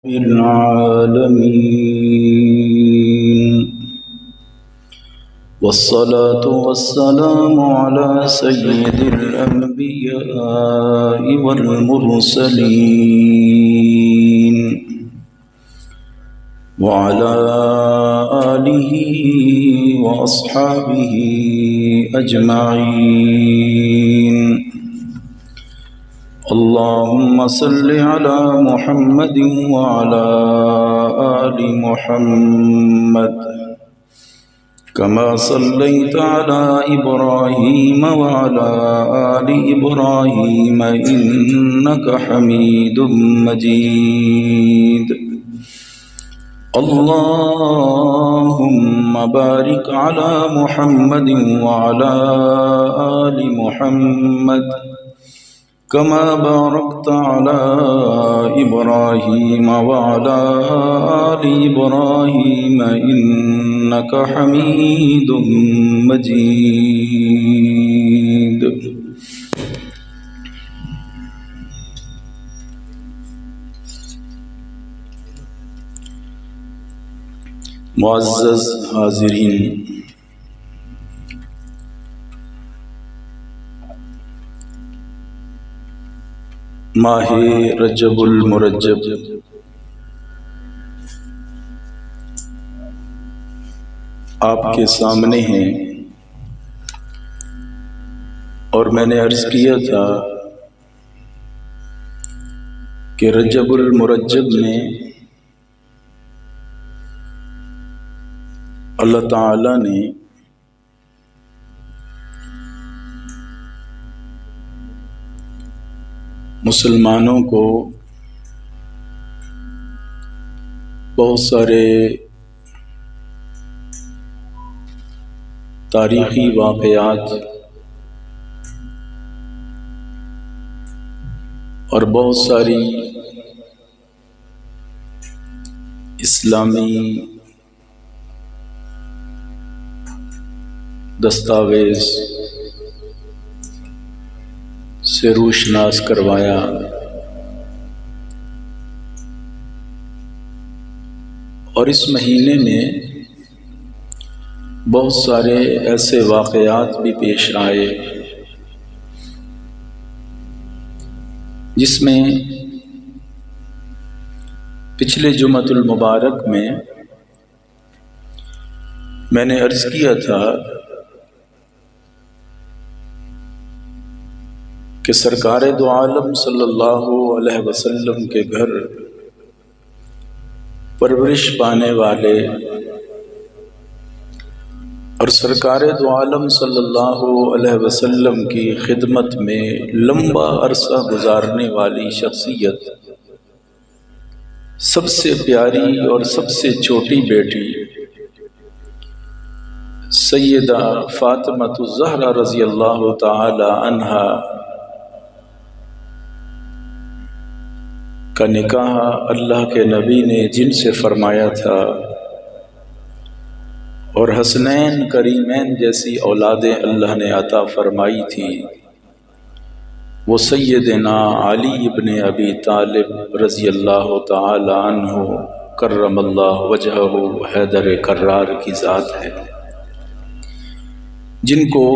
العالمين والصلاة والسلام على سيد الأنبياء والمرسلين وعلى آله وأصحابه أجمعين. اللهم صل على محمد وعلى آل محمد كما صليت على إبراهيم وعلى آل إبراهيم إنك حميد مجيد. اللهم بارك على محمد وعلى آل محمد كما باركت على إبراهيم وعلى آل إبراهيم إنك حميد مجيد. معزز حاضرین، ماہ رجب المرجب آپ کے سامنے ہیں، اور میں نے عرض کیا تھا کہ رجب المرجب میں اللہ تعالی نے مسلمانوں کو بہت سارے تاریخی واقعات اور بہت ساری اسلامی دستاویز سے روشناس کروایا، اور اس مہینے میں بہت سارے ایسے واقعات بھی پیش آئے جس میں پچھلے جمعۃ المبارک میں نے عرض کیا تھا کہ سرکار دو عالم صلی اللہ علیہ وسلم کے گھر پرورش پانے والے اور سرکار دو عالم صلی اللہ علیہ وسلم کی خدمت میں لمبا عرصہ گزارنے والی شخصیت، سب سے پیاری اور سب سے چھوٹی بیٹی سیدہ فاطمہ الزہرا رضی اللہ تعالی عنہا کا نکاح اللہ کے نبی نے جن سے فرمایا تھا، اور حسنین کریمین جیسی اولادیں اللہ نے عطا فرمائی تھی، وہ سیدنا علی ابن ابی طالب رضی اللہ تعالی عنہ کرم اللہ وجہہ حیدر کرار کی ذات ہے، جن کو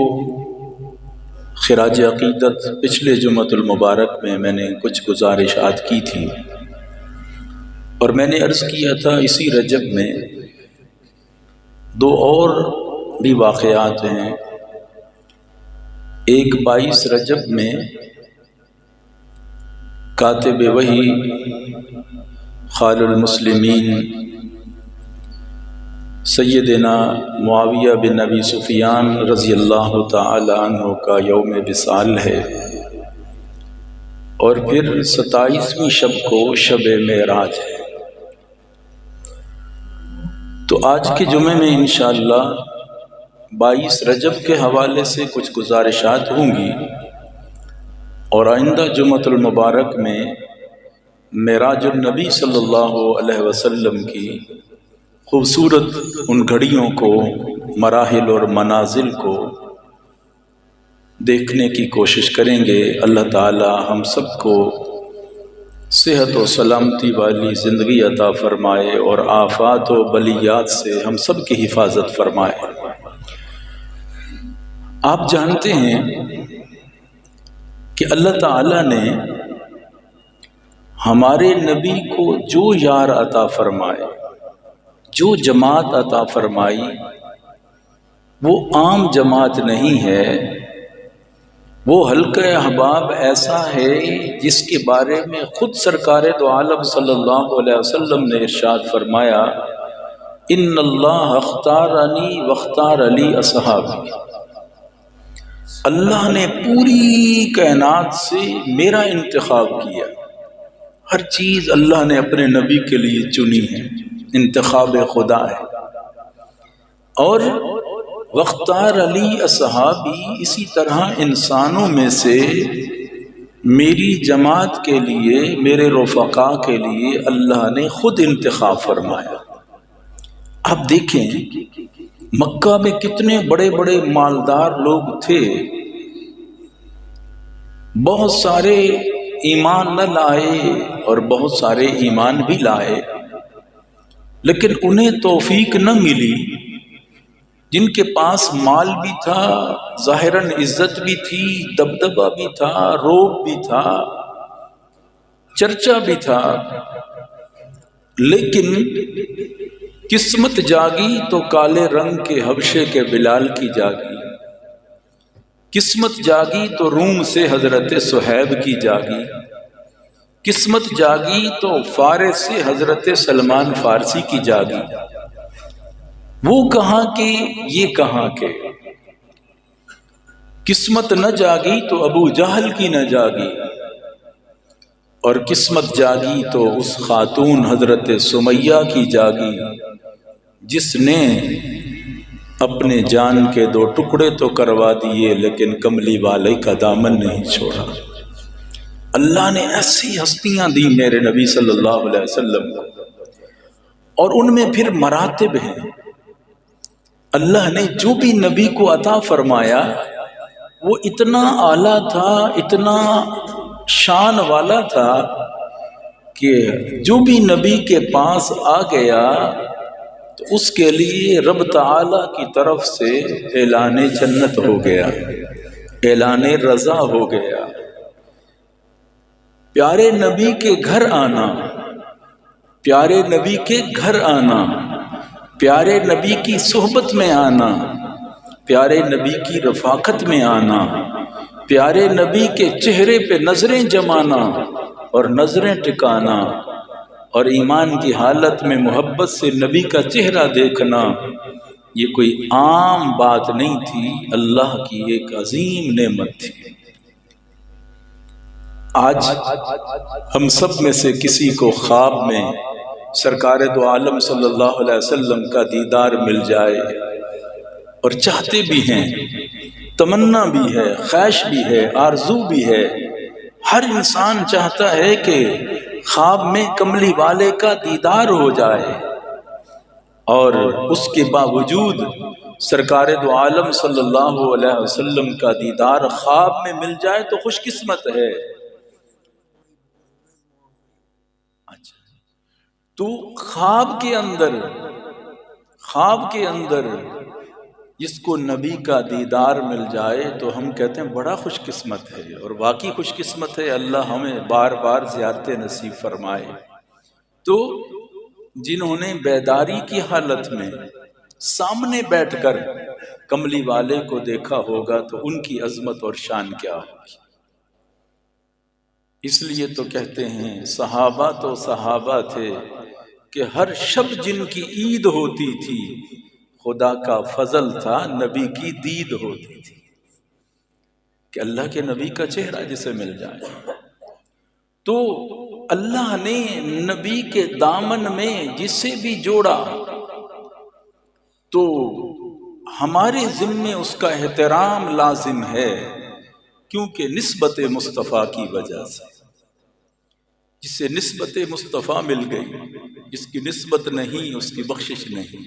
خراج عقیدت پچھلے جمعۃ المبارک میں نے کچھ گزارشات کی تھی، اور میں نے عرض کیا تھا اسی رجب میں دو اور بھی واقعات ہیں۔ ایک 22 رجب میں کاتب وحی خال المسلمین سیدنا معاویہ بن ابی سفیان رضی اللہ تعالی عنہ کا یوم وصال ہے، اور پھر 27ویں شب کو شب معراج ہے۔ تو آج کے جمعے میں انشاءاللہ 22 رجب کے حوالے سے کچھ گزارشات ہوں گی، اور آئندہ جمعۃ المبارک میں معراج النبی صلی اللہ علیہ وسلم کی خوبصورت ان گھڑیوں کو، مراحل اور منازل کو دیکھنے کی کوشش کریں گے۔ اللہ تعالی ہم سب کو صحت و سلامتی والی زندگی عطا فرمائے اور آفات و بلیات سے ہم سب کی حفاظت فرمائے۔ آپ جانتے ہیں کہ اللہ تعالیٰ نے ہمارے نبی کو جو یار عطا فرمائے، جو جماعت عطا فرمائی، وہ عام جماعت نہیں ہے، وہ حلقہ احباب ایسا ہے جس کے بارے میں خود سرکار دو عالم صلی اللہ علیہ وسلم نے ارشاد فرمایا، ان اللہ اختارنی واختار علی اصحابی، اللہ نے پوری کائنات سے میرا انتخاب کیا، ہر چیز اللہ نے اپنے نبی کے لیے چنی ہے، انتخاب خدا ہے۔ اور واختار علی اصحابی، اسی طرح انسانوں میں سے میری جماعت کے لیے، میرے رفقاء کے لیے اللہ نے خود انتخاب فرمایا۔ آپ دیکھیں مکہ میں کتنے بڑے بڑے مالدار لوگ تھے، بہت سارے ایمان نہ لائے اور بہت سارے ایمان بھی لائے، لیکن انہیں توفیق نہ ملی۔ جن کے پاس مال بھی تھا، ظاہراً عزت بھی تھی، دبدبہ بھی تھا، روب بھی تھا، چرچا بھی تھا، لیکن قسمت جاگی تو کالے رنگ کے حبشے کے بلال کی جاگی، قسمت جاگی تو روم سے حضرت صہیب کی جاگی، قسمت جاگی تو فارس سے حضرت سلمان فارسی کی جاگی۔ وہ کہاں کے، یہ کہاں کے۔ قسمت نہ جاگی تو ابو جہل کی نہ جاگی، اور قسمت جاگی تو اس خاتون حضرت سمیہ کی جاگی جس نے اپنے جان کے 2 ٹکڑے تو کروا دیے لیکن کملی والے کا دامن نہیں چھوڑا۔ اللہ نے ایسی ہستیاں دی میرے نبی صلی اللہ علیہ وسلم کو، اور ان میں پھر مراتب ہیں۔ اللہ نے جو بھی نبی کو عطا فرمایا وہ اتنا اعلیٰ تھا، اتنا شان والا تھا کہ جو بھی نبی کے پاس آ گیا تو اس کے لیے رب تعالیٰ کی طرف سے اعلان جنت ہو گیا، اعلان رضا ہو گیا۔ پیارے نبی کے گھر آنا، پیارے نبی کے گھر آنا، پیارے نبی کی صحبت میں آنا، پیارے نبی کی رفاقت میں آنا، پیارے نبی کے چہرے پہ نظریں جمانا اور نظریں ٹکانا، اور ایمان کی حالت میں محبت سے نبی کا چہرہ دیکھنا، یہ کوئی عام بات نہیں تھی، اللہ کی ایک عظیم نعمت تھی۔ آج ہم سب میں سے کسی کو خواب میں سرکار دو عالم صلی اللہ علیہ وسلم کا دیدار مل جائے، اور چاہتے بھی ہیں، تمنا بھی ہے، خواہش بھی ہے، آرزو بھی ہے، ہر انسان چاہتا ہے کہ خواب میں کملی والے کا دیدار ہو جائے، اور اس کے باوجود سرکار دو عالم صلی اللہ علیہ وسلم کا دیدار خواب میں مل جائے تو خوش قسمت ہے۔ تو خواب کے اندر جس کو نبی کا دیدار مل جائے تو ہم کہتے ہیں بڑا خوش قسمت ہے، اور واقعی خوش قسمت ہے۔ اللہ ہمیں بار بار زیارت نصیب فرمائے۔ تو جنہوں نے بیداری کی حالت میں سامنے بیٹھ کر کملی والے کو دیکھا ہوگا تو ان کی عظمت اور شان کیا ہوگی۔ اس لیے تو کہتے ہیں صحابہ تو صحابہ تھے کہ ہر شب جن کی عید ہوتی تھی، خدا کا فضل تھا نبی کی دید ہوتی تھی، کہ اللہ کے نبی کا چہرہ جسے مل جائے۔ تو اللہ نے نبی کے دامن میں جسے بھی جوڑا تو ہمارے ذمے اس کا احترام لازم ہے، کیونکہ نسبت مصطفیٰ کی وجہ سے۔ جسے نسبت مصطفیٰ مل گئی، جس کی نسبت نہیں اس کی بخشش نہیں۔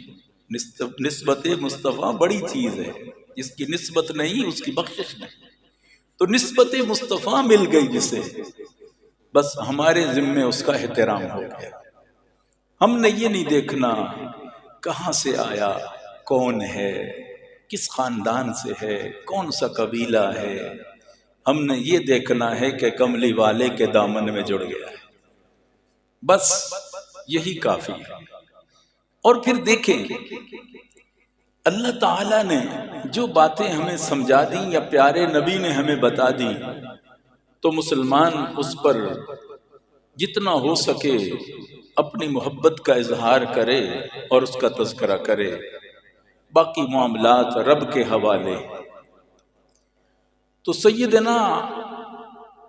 نسبت مصطفیٰ بڑی چیز ہے، جس کی نسبت نہیں اس کی بخشش نہیں۔ تو نسبت مصطفیٰ مل گئی جسے، بس ہمارے ذمے اس کا احترام ہو گیا۔ ہم نے یہ نہیں دیکھنا کہاں سے آیا، کون ہے، کس خاندان سے ہے، کون سا قبیلہ ہے، ہم نے یہ دیکھنا ہے کہ کملی والے کے دامن میں جڑ گیا ہے، بس یہی کافی ہے۔ اور پھر دیکھیں اللہ تعالیٰ نے جو باتیں ہمیں سمجھا دیں یا پیارے نبی نے ہمیں بتا دی، تو مسلمان اس پر جتنا ہو سکے اپنی محبت کا اظہار کرے اور اس کا تذکرہ کرے، باقی معاملات رب کے حوالے۔ تو سیدنا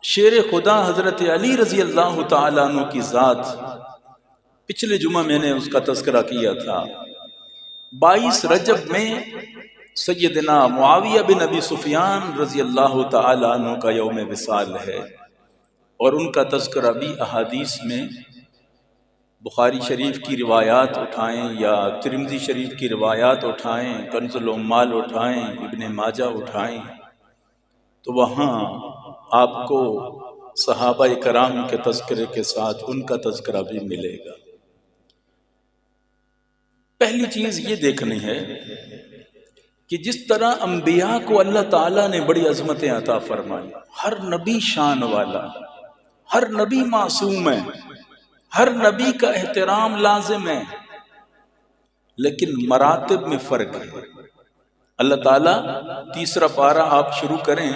شیر خدا حضرت علی رضی اللہ تعالیٰ عنہ کی ذات، پچھلے جمعہ میں نے اس کا تذکرہ کیا تھا۔ 22 رجب میں سیدنا معاویہ بن ابی سفیان رضی اللہ تعالیٰ عنہ کا یوم وصال ہے، اور ان کا تذکرہ بھی احادیث میں بخاری شریف کی روایات اٹھائیں یا ترمذی شریف کی روایات اٹھائیں، کنز العمال اٹھائیں، ابن ماجہ اٹھائیں، تو وہاں آپ کو صحابہ کرام کے تذکرے کے ساتھ ان کا تذکرہ بھی ملے گا۔ پہلی چیز یہ دیکھنی ہے کہ جس طرح انبیاء کو اللہ تعالیٰ نے بڑی عظمتیں عطا فرمائی، ہر نبی شان والا، ہر نبی معصوم ہے، ہر نبی کا احترام لازم ہے، لیکن مراتب میں فرق ہے۔ اللہ تعالیٰ 3 پارہ آپ شروع کریں،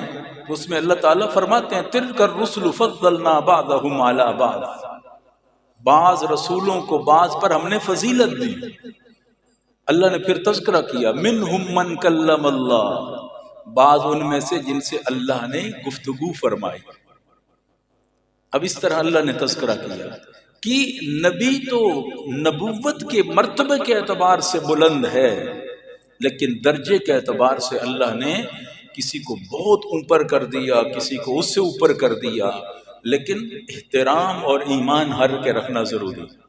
اس میں اللہ تعالیٰ فرماتے ہیں تِلْكَ الرُّسُلُ فَضَّلْنَا بَعْضَهُمْ عَلَى بَعْضٍ، بعض رسولوں کو بعض پر ہم نے فضیلت دی۔ اللہ نے پھر تذکرہ کیا مِنْهُمْ مَنْ كَلَّمَ اللَّهُ، بعض ان میں سے جن سے اللہ نے گفتگو فرمائی۔ اب اس طرح اللہ نے تذکرہ کیا کہ نبی تو نبوت کے مرتبے کے اعتبار سے بلند ہے، لیکن درجے کے اعتبار سے اللہ نے کسی کو بہت اوپر کر دیا، کسی کو اس سے اوپر کر دیا، لیکن احترام اور ایمان ہر کے رکھنا ضروری ہے۔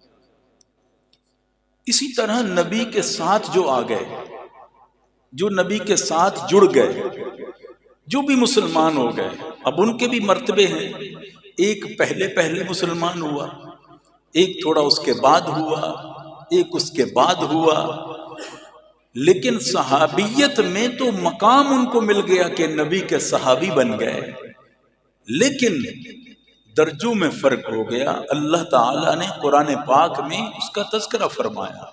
اسی طرح نبی کے ساتھ جو آ گئے، جو نبی کے ساتھ جڑ گئے، جو بھی مسلمان ہو گئے، اب ان کے بھی مرتبے ہیں۔ ایک پہلے مسلمان ہوا، ایک تھوڑا اس کے بعد ہوا، ایک اس کے بعد ہوا، لیکن صحابیت میں تو مقام ان کو مل گیا کہ نبی کے صحابی بن گئے، لیکن درجوں میں فرق ہو گیا۔ اللہ تعالیٰ نے قرآن پاک میں اس کا تذکرہ فرمایا۔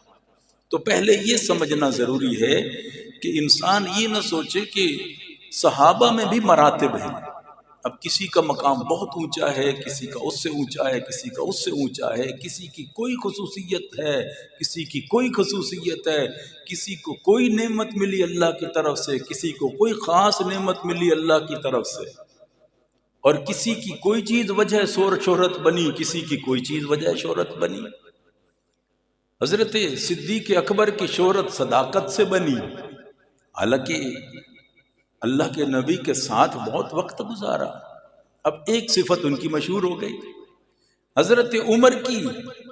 تو پہلے یہ سمجھنا ضروری ہے کہ انسان یہ نہ سوچے کہ صحابہ میں بھی مراتب ہیں، اب کسی کا مقام بہت اونچا ہے، کسی کا اس سے اونچا ہے، کسی کا اس سے اونچا ہے، کسی کی کوئی خصوصیت ہے، کسی کی کوئی خصوصیت ہے، کسی کو کوئی نعمت ملی اللہ کی طرف سے، کسی کو کوئی خاص نعمت ملی اللہ کی طرف سے، اور کسی کی کوئی چیز وجہ شہرت بنی، کسی کی کوئی چیز وجہ شہرت بنی۔ حضرت صدیق اکبر کی شہرت صداقت سے بنی، حالانکہ اللہ کے نبی کے ساتھ بہت وقت گزارا، اب ایک صفت ان کی مشہور ہو گئی۔ حضرت عمر کی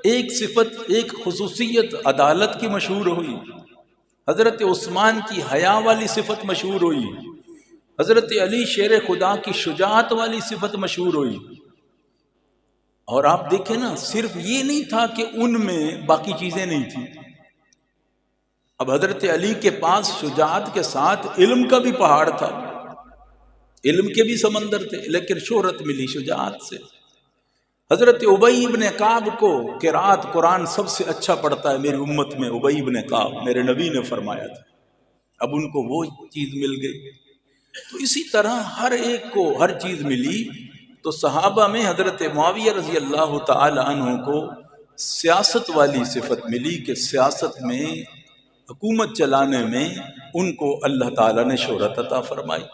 ایک صفت، ایک خصوصیت عدالت کی مشہور ہوئی، حضرت عثمان کی حیا والی صفت مشہور ہوئی، حضرت علی شیر خدا کی شجاعت والی صفت مشہور ہوئی۔ اور آپ دیکھیں نا، صرف یہ نہیں تھا کہ ان میں باقی چیزیں نہیں تھیں، اب حضرت علی کے پاس شجاعت کے ساتھ علم کا بھی پہاڑ تھا، علم کے بھی سمندر تھے، لیکن شہرت ملی شجاعت سے۔ حضرت ابی ابن کعب کو قرات قرآن سب سے اچھا پڑھتا ہے میری امت میں ابی ابن کعب، میرے نبی نے فرمایا تھا، اب ان کو وہ چیز مل گئی۔ تو اسی طرح ہر ایک کو ہر چیز ملی۔ تو صحابہ میں حضرت معاویہ رضی اللہ تعالی عنہ کو سیاست والی صفت ملی کہ سیاست میں، حکومت چلانے میں ان کو اللہ تعالیٰ نے شہرت عطا فرمائی۔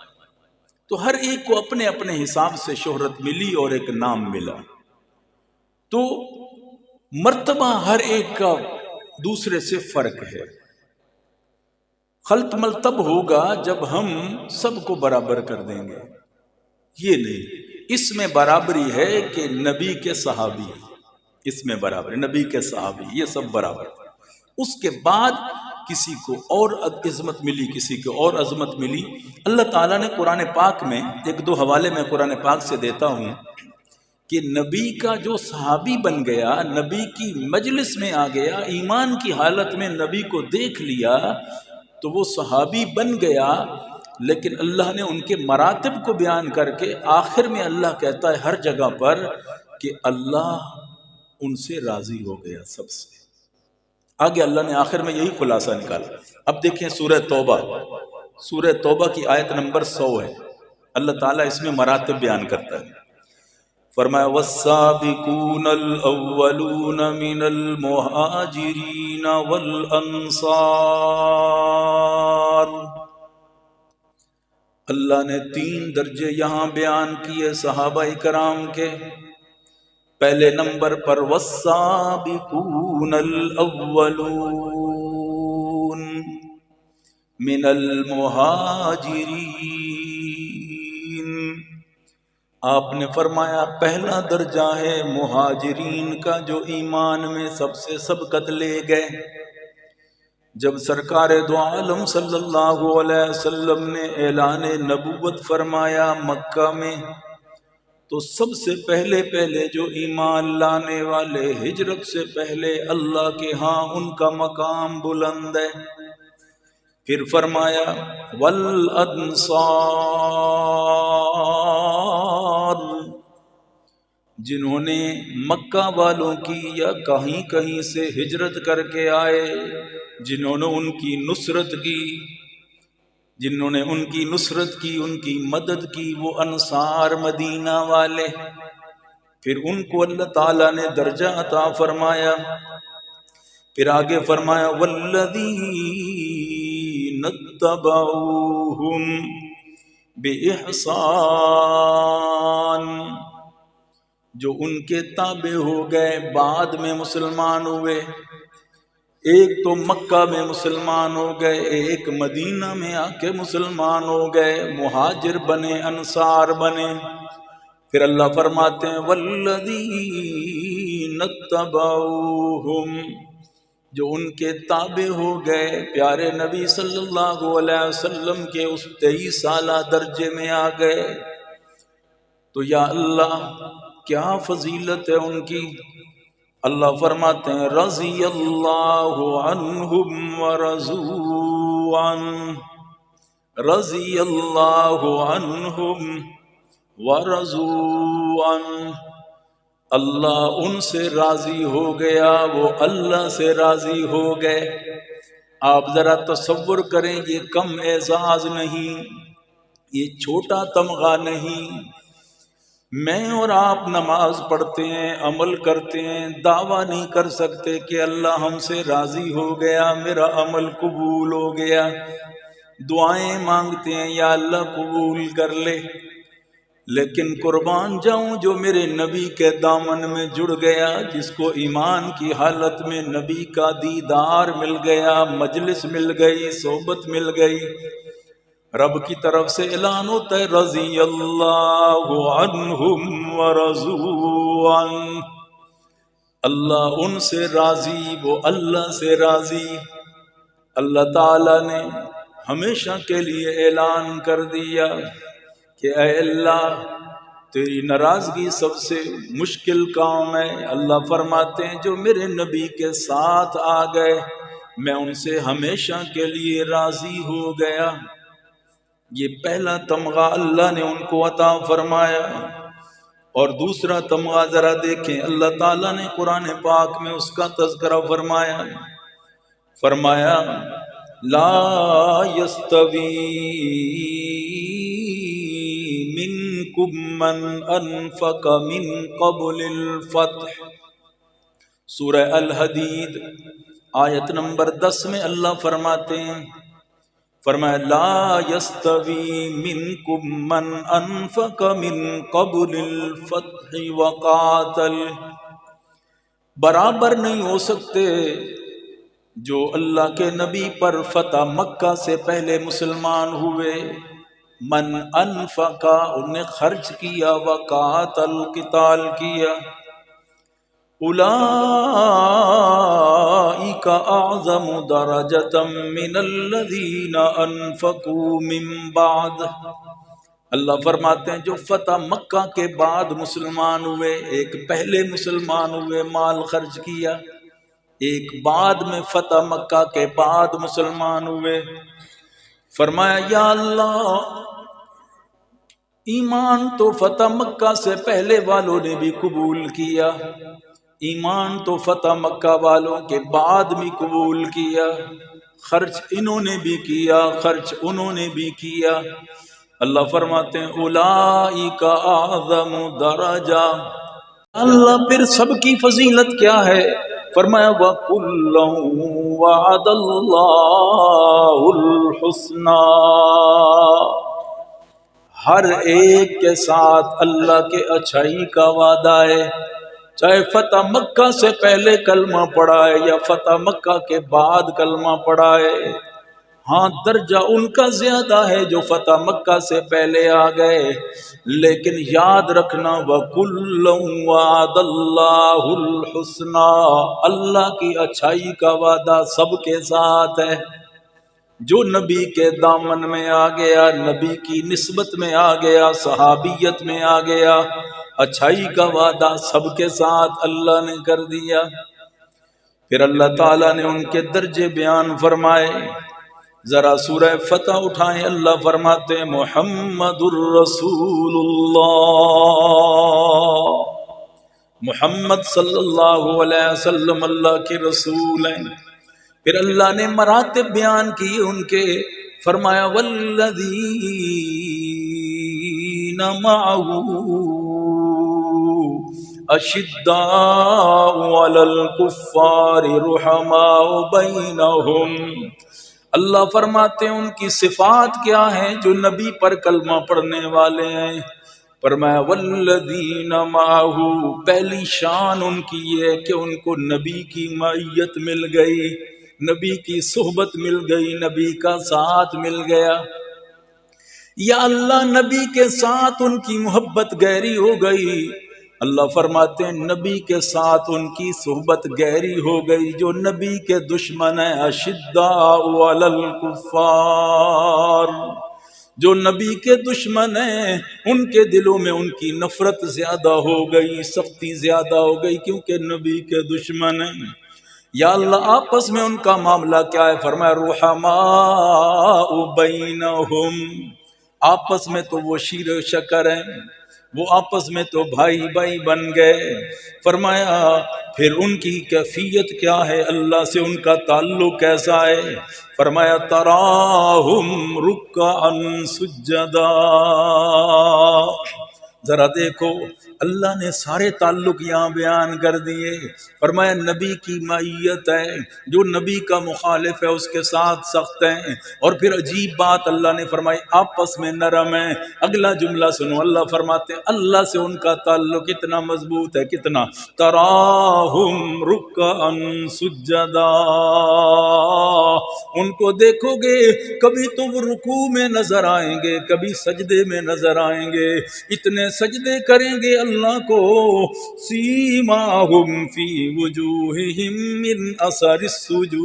تو ہر ایک کو اپنے اپنے حساب سے شہرت ملی اور ایک نام ملا۔ تو مرتبہ ہر ایک کا دوسرے سے فرق ہے۔ خلط مل تب ہوگا جب ہم سب کو برابر کر دیں گے، یہ نہیں، اس میں برابری ہے کہ نبی کے صحابی، اس میں برابر نبی کے صحابی، یہ سب برابر۔ اس کے بعد کسی کو اور عظمت ملی، کسی کو اور عظمت ملی۔ اللہ تعالیٰ نے قرآن پاک میں ایک دو حوالے میں قرآن پاک سے دیتا ہوں کہ نبی کا جو صحابی بن گیا، نبی کی مجلس میں آ گیا، ایمان کی حالت میں نبی کو دیکھ لیا تو وہ صحابی بن گیا، لیکن اللہ نے ان کے مراتب کو بیان کر کے آخر میں اللہ کہتا ہے ہر جگہ پر کہ اللہ ان سے راضی ہو گیا سب سے۔ آگے اللہ نے آخر میں یہی خلاصہ نکالا۔ اب دیکھیں سورہ توبہ، سورہ توبہ کی آیت نمبر 100 ہے، اللہ تعالیٰ اس میں مراتب بیان کرتا ہے۔ فرمایا والسابقون الاولون من المہاجرین والانصار، اللہ نے 3 درجے یہاں بیان کیے صحابہ کرام کے۔ پہلے نمبر پر والسابقون الاولون من المہاجرین، آپ نے فرمایا پہلا درجہ ہے مہاجرین کا جو ایمان میں سب سے سبقت لے گئے۔ جب سرکار دو عالم صلی اللہ علیہ وسلم نے اعلان نبوت فرمایا مکہ میں، تو سب سے پہلے جو ایمان لانے والے ہجرت سے پہلے اللہ کے ہاں ان کا مقام بلند ہے۔ پھر فرمایا والانصار، جنہوں نے مکہ والوں کی یا کہیں کہیں سے ہجرت کر کے آئے، جنہوں نے ان کی نصرت کی، جنہوں نے ان کی نصرت کی، ان کی مدد کی، وہ انصار مدینہ والے۔ پھر ان کو اللہ تعالیٰ نے درجہ عطا فرمایا۔ پھر آگے فرمایا والذین اتبعوہم بإحسان، جو ان کے تابع ہو گئے، بعد میں مسلمان ہوئے۔ ایک تو مکہ میں مسلمان ہو گئے، ایک مدینہ میں آ کے مسلمان ہو گئے، مہاجر بنے، انصار بنے۔ پھر اللہ فرماتے ہیں والذین اتبعوہم، جو ان کے تابع ہو گئے، پیارے نبی صلی اللہ علیہ وسلم کے اس 23 سالہ درجے میں آ گئے۔ تو یا اللہ کیا فضیلت ہے ان کی۔ اللہ فرماتے ہیں رضی اللہ عنہم ورضوا عنہ، رضی اللہ عنہم ورضوا عنہ، اللہ ان سے راضی ہو گیا، وہ اللہ سے راضی ہو گئے۔ آپ ذرا تصور کریں، یہ کم اعزاز نہیں، یہ چھوٹا تمغہ نہیں۔ میں اور آپ نماز پڑھتے ہیں، عمل کرتے ہیں، دعویٰ نہیں کر سکتے کہ اللہ ہم سے راضی ہو گیا، میرا عمل قبول ہو گیا۔ دعائیں مانگتے ہیں یا اللہ قبول کر لے، لیکن قربان جاؤں جو میرے نبی کے دامن میں جڑ گیا، جس کو ایمان کی حالت میں نبی کا دیدار مل گیا، مجلس مل گئی، صحبت مل گئی، رب کی طرف سے اعلان ہوتا ہے رضی اللہ عنہم ورضوا عنہ، اللہ ان سے راضی، وہ اللہ سے راضی۔ اللہ تعالیٰ نے ہمیشہ کے لیے اعلان کر دیا کہ اے اللہ تیری ناراضگی سب سے مشکل کام ہے۔ اللہ فرماتے ہیں جو میرے نبی کے ساتھ آ گئے، میں ان سے ہمیشہ کے لیے راضی ہو گیا۔ یہ پہلا تمغہ اللہ نے ان کو عطا فرمایا۔ اور دوسرا تمغہ ذرا دیکھیں، اللہ تعالیٰ نے قرآن پاک میں اس کا تذکرہ فرمایا، فرمایا لا یستوی منکم من انفق من قبل الفتح، سورہ الحدید آیت نمبر 10 میں اللہ فرماتے ہیں، فرمایا لا یستوی منکم من انفق من قبل الفتح وقاتل، برابر نہیں ہو سکتے جو اللہ کے نبی پر فتح مکہ سے پہلے مسلمان ہوئے، من انفقا انہیں خرچ کیا، وقاتل قتال کیا، اولئک اعظم درجۃ من الذین انفقوا من بعد، اللہ فرماتے ہیں جو فتح مکہ کے بعد مسلمان ہوئے، ایک پہلے مسلمان ہوئے مال خرچ کیا، ایک بعد میں فتح مکہ کے بعد مسلمان ہوئے، فرمایا یا اللہ ایمان تو فتح مکہ سے پہلے والوں نے بھی قبول کیا، ایمان تو فتح مکہ والوں کے بعد بھی قبول کیا، خرچ انہوں نے بھی کیا، خرچ انہوں نے بھی کیا۔ اللہ فرماتے ہیں اولئک اعظم درجہ، اللہ پھر سب کی فضیلت کیا ہے؟ فرمایا وَكُلًّا وَعَدَ اللَّهُ الْحُسْنَى، ہر ایک کے ساتھ اللہ کے اچھائی کا وعدہ ہے، چاہے فتح مکہ سے پہلے کلمہ پڑھا ہے یا فتح مکہ کے بعد کلمہ پڑھا ہے، ہاں درجہ ان کا زیادہ ہے جو فتح مکہ سے پہلے آ گئے، لیکن یاد رکھنا وَكُلًّا وَعَدَ اللَّهُ الْحُسْنَى، اللہ کی اچھائی کا وعدہ سب کے ساتھ ہے۔ جو نبی کے دامن میں آ گیا، نبی کی نسبت میں آ گیا، صحابیت میں آ گیا، اچھائی کا وعدہ سب کے ساتھ اللہ نے کر دیا۔ پھر اللہ تعالیٰ نے ان کے درجے بیان فرمائے، ذرا سورہ فتح اٹھائیں، اللہ فرماتے ہیں محمد الرسول اللہ، محمد صلی اللہ علیہ وسلم اللہ کے رسول ہیں۔ پھر اللہ نے مراتب بیان کی ان کے، فرمایا والذین معہ اشداء علی الکفار رحماء بینہم، اللہ فرماتے ہیں ان کی صفات کیا ہیں جو نبی پر کلمہ پڑھنے والے ہیں؟ فرمایا والذین معہ، پہلی شان ان کی یہ ہے کہ ان کو نبی کی معیت مل گئی، نبی کی صحبت مل گئی، نبی کا ساتھ مل گیا، یا اللہ نبی کے ساتھ ان کی محبت گہری ہو گئی۔ اللہ فرماتے ہیں نبی کے ساتھ ان کی صحبت گہری ہو گئی، جو نبی کے دشمن ہیں اشداء علی الکفار، جو نبی کے دشمن ہیں ان کے دلوں میں ان کی نفرت زیادہ ہو گئی، سختی زیادہ ہو گئی، کیونکہ نبی کے دشمن ہیں۔ یا اللہ آپس میں ان کا معاملہ کیا ہے؟ فرمایا رحماء بینہم، آپس میں تو وہ شیر و شکر ہیں، وہ آپس میں تو بھائی بھائی بن گئے۔ فرمایا پھر ان کی کیفیت کیا ہے، اللہ سے ان کا تعلق کیسا ہے؟ فرمایا تراہم رکعا سجدا، ذرا دیکھو اللہ نے سارے تعلق یہاں بیان کر دیے۔ فرمایا نبی کی معیت ہے، جو نبی کا مخالف ہے اس کے ساتھ سخت ہیں، اور پھر عجیب بات اللہ نے فرمائی آپس میں نرم ہیں۔ اگلا جملہ سنو، اللہ فرماتے ہیں اللہ سے ان کا تعلق اتنا مضبوط ہے، کتنا؟ تراہم رکعا سجدا، ان کو دیکھو گے کبھی تو وہ رکوع میں نظر آئیں گے، کبھی سجدے میں نظر آئیں گے، اتنے سجدے کریں گے اللہ کو، سیماہم فی وجوہہم من اثر السجود،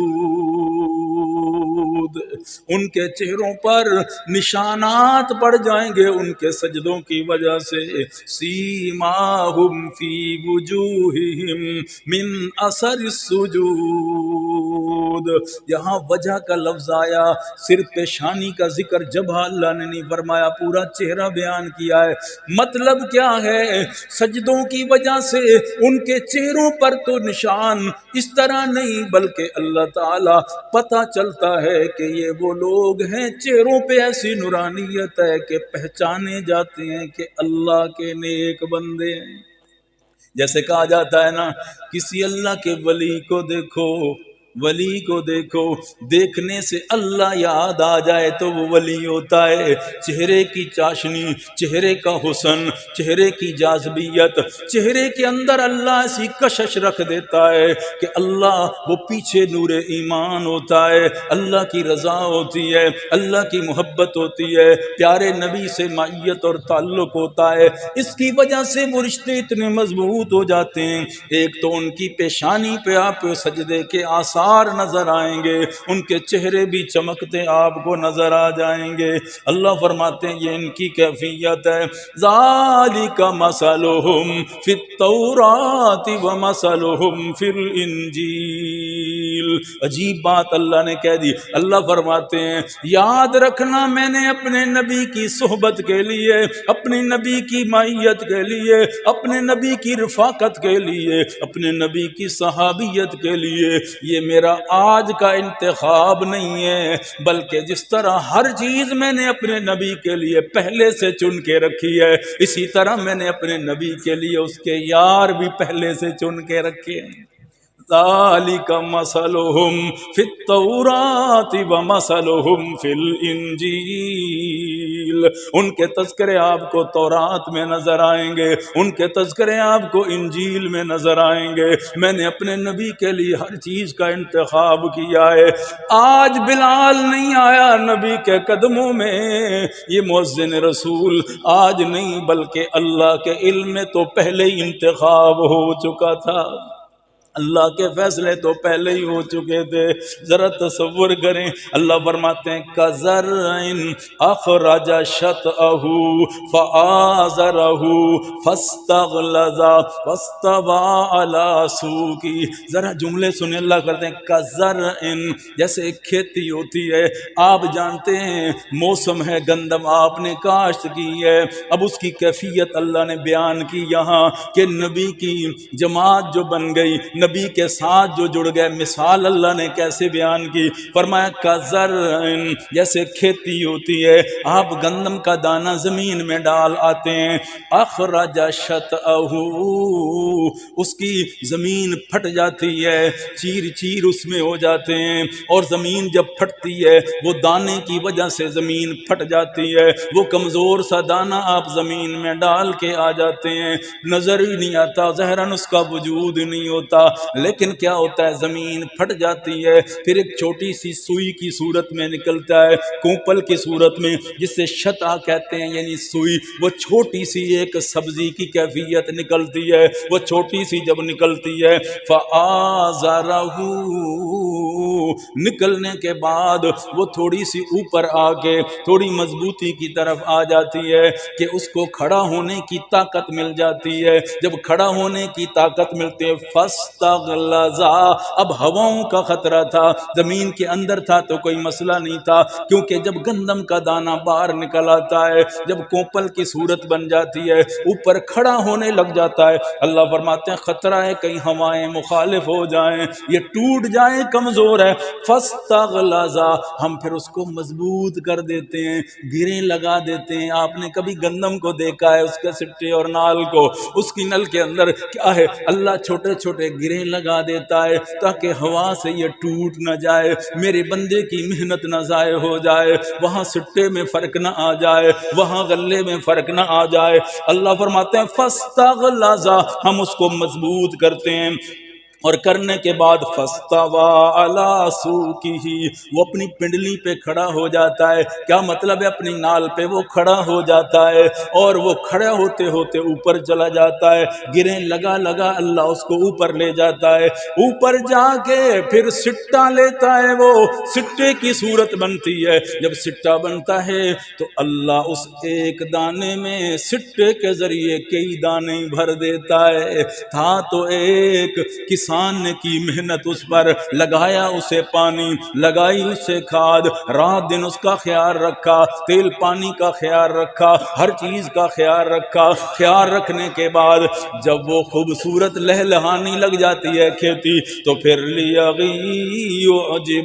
ان کے چہروں پر نشانات پڑ جائیں گے ان کے سجدوں کی وجہ سے، سیماہم فی وجوہہم من اثر السجود، یہاں وجہ کا لفظ آیا، صرف پیشانی کا ذکر جبہ اللہ نے نہیں فرمایا، پورا چہرہ بیان کیا ہے۔ مطلب کیا ہے؟ سجدوں کی وجہ سے ان کے چہروں پر تو نشان اس طرح نہیں، بلکہ اللہ تعالی پتہ چلتا ہے کہ یہ وہ لوگ ہیں، چہروں پہ ایسی نورانیت ہے کہ پہچانے جاتے ہیں کہ اللہ کے نیک بندے ہیں۔ جیسے کہا جاتا ہے نا، کسی اللہ کے ولی کو دیکھو، ولی کو دیکھو، دیکھنے سے اللہ یاد آ جائے تو وہ ولی ہوتا ہے۔ چہرے کی چاشنی، چہرے کا حسن، چہرے کی جاذبیت، چہرے کے اندر اللہ ایسی کشش رکھ دیتا ہے کہ اللہ وہ پیچھے نور ایمان ہوتا ہے، اللہ کی رضا ہوتی ہے، اللہ کی محبت ہوتی ہے، پیارے نبی سے معیت اور تعلق ہوتا ہے، اس کی وجہ سے وہ رشتے اتنے مضبوط ہو جاتے ہیں۔ ایک تو ان کی پیشانی پہ آپ سجدے کے آثار آثار نظر آئیں گے، ان کے چہرے بھی چمکتے آپ کو نظر آ جائیں گے۔ اللہ فرماتے ہیں یہ ان کی کیفیت ہے، ذالک مثلہم فی التوراۃ ومثلہم فی الانجیل۔ عجیب بات اللہ نے کہہ دی۔ اللہ فرماتے ہیں یاد رکھنا میں نے اپنے نبی کی صحبت کے لیے، اپنے نبی کی معیت کے لیے، اپنے نبی کی رفاقت کے لیے، اپنے نبی کی صحابیت کے لیے یہ میرا آج کا انتخاب نہیں ہے، بلکہ جس طرح ہر چیز میں نے اپنے نبی کے لیے پہلے سے چن کے رکھی ہے، اسی طرح میں نے اپنے نبی کے لیے اس کے یار بھی پہلے سے چن کے رکھے ہیں۔ ذالک مثلہم فی التوراۃ ومثلہم فی الانجیل۔ ان کے تذکرے آپ کو تورات میں نظر آئیں گے، ان کے تذکرے آپ کو انجیل میں نظر آئیں گے۔ میں نے اپنے نبی کے لیے ہر چیز کا انتخاب کیا ہے۔ آج بلال نہیں آیا نبی کے قدموں میں، یہ مؤذن رسول آج نہیں بلکہ اللہ کے علم میں تو پہلے ہی انتخاب ہو چکا تھا، اللہ کے فیصلے تو پہلے ہی ہو چکے تھے۔ ذرا تصور کریں، اللہ فرماتے ہیں کَزَرْعٍ أَخْرَجَ شَطْأَهُ فَآزَرَهُ فَاسْتَغْلَظَ فَاسْتَوَىٰ عَلَىٰ سُوقِهِ۔ ذرا جملے سنیں، اللہ کرتے ہیں کَزَرْعٍ، جیسے ایک کھیتی ہوتی ہے، آپ جانتے ہیں موسم ہے، گندم آپ نے کاشت کی ہے، اب اس کی کیفیت اللہ نے بیان کی یہاں کہ نبی کی جماعت جو بن گئی، نبی کے ساتھ جو جڑ گئے، مثال اللہ نے کیسے بیان کی، فرمایا کَزَرْعٍ، جیسے کھیتی ہوتی ہے، آپ گندم کا دانہ زمین میں ڈال آتے ہیں، اخرج شطأہ، اس کی زمین پھٹ جاتی ہے، چیر چیر اس میں ہو جاتے ہیں، اور زمین جب پھٹتی ہے وہ دانے کی وجہ سے زمین پھٹ جاتی ہے، وہ کمزور سا دانہ آپ زمین میں ڈال کے آ جاتے ہیں، نظر ہی نہیں آتا، ظاہراً اس کا وجود نہیں ہوتا، لیکن کیا ہوتا ہے زمین پھٹ جاتی ہے، پھر ایک چھوٹی سی سوئی کی صورت میں نکلتا ہے، کوپل کی صورت میں، جس سے شطا کہتے ہیں، یعنی سوئی، وہ چھوٹی سی ایک سبزی کی کیفیت نکلتی ہے، وہ چھوٹی سی جب نکلتی ہے فَآزَرَهُ، نکلنے کے بعد وہ تھوڑی سی اوپر آ کے تھوڑی مضبوطی کی طرف آ جاتی ہے کہ اس کو کھڑا ہونے کی طاقت مل جاتی ہے، جب کھڑا ہونے کی طاقت ملتی ہے فَاسْتَغْلَظَ، اب ہواؤں کا خطرہ تھا، زمین کے اندر تھا تو کوئی مسئلہ نہیں تھا، کیونکہ جب گندم کا دانہ باہر نکل آتا ہے، جب کوپل کی صورت بن جاتی ہے، اوپر کھڑا ہونے لگ جاتا ہے، اللہ فرماتے ہیں خطرہ ہے کہیں ہوائیں مخالف ہو جائیں، یہ ٹوٹ جائیں، کمزور ہے، فَاسْتَغْلَظَ، ہم پھر اس کو مضبوط کر دیتے ہیں، گریں لگا دیتے ہیں۔ آپ نے کبھی گندم کو دیکھا ہے، اس کے سٹے اور نال کو، اس کی نل کے اندر کیا ہے، اللہ چھوٹے چھوٹے گریں لگا دیتا ہے تاکہ ہوا سے یہ ٹوٹ نہ جائے، میرے بندے کی محنت نہ ضائع ہو جائے، وہاں سٹے میں فرق نہ آ جائے، وہاں غلے میں فرق نہ آ جائے۔ اللہ فرماتے ہیں فَاسْتَغْلَظَ، ہم اس کو مضبوط کرتے ہیں، اور کرنے کے بعد فَاسْتَوَىٰ عَلَىٰ سُوقِهِ، وہ اپنی پنڈلی پہ کھڑا ہو جاتا ہے، کیا مطلب ہے، اپنی نال پہ وہ کھڑا ہو جاتا ہے، اور وہ کھڑا ہوتے ہوتے اوپر چلا جاتا ہے، گریں لگا لگا اللہ اس کو اوپر لے جاتا ہے، اوپر جا کے پھر سٹا لیتا ہے، وہ سٹے کی صورت بنتی ہے، جب سٹا بنتا ہے تو اللہ اس ایک دانے میں سٹے کے ذریعے کئی دانے بھر دیتا ہے، تھا تو ایک کسان نے کی محنت اس پر، لگایا اسے پانی، لگائی اسے کھاد، رات دن اس کا خیال رکھا، تیل پانی کا خیال رکھا، ہر چیز کا خیال رکھا، خیال رکھنے کے بعد جب وہ خوبصورت لہلہانی لگ جاتی ہے کھیتی، تو پھر لِيَغِيظَ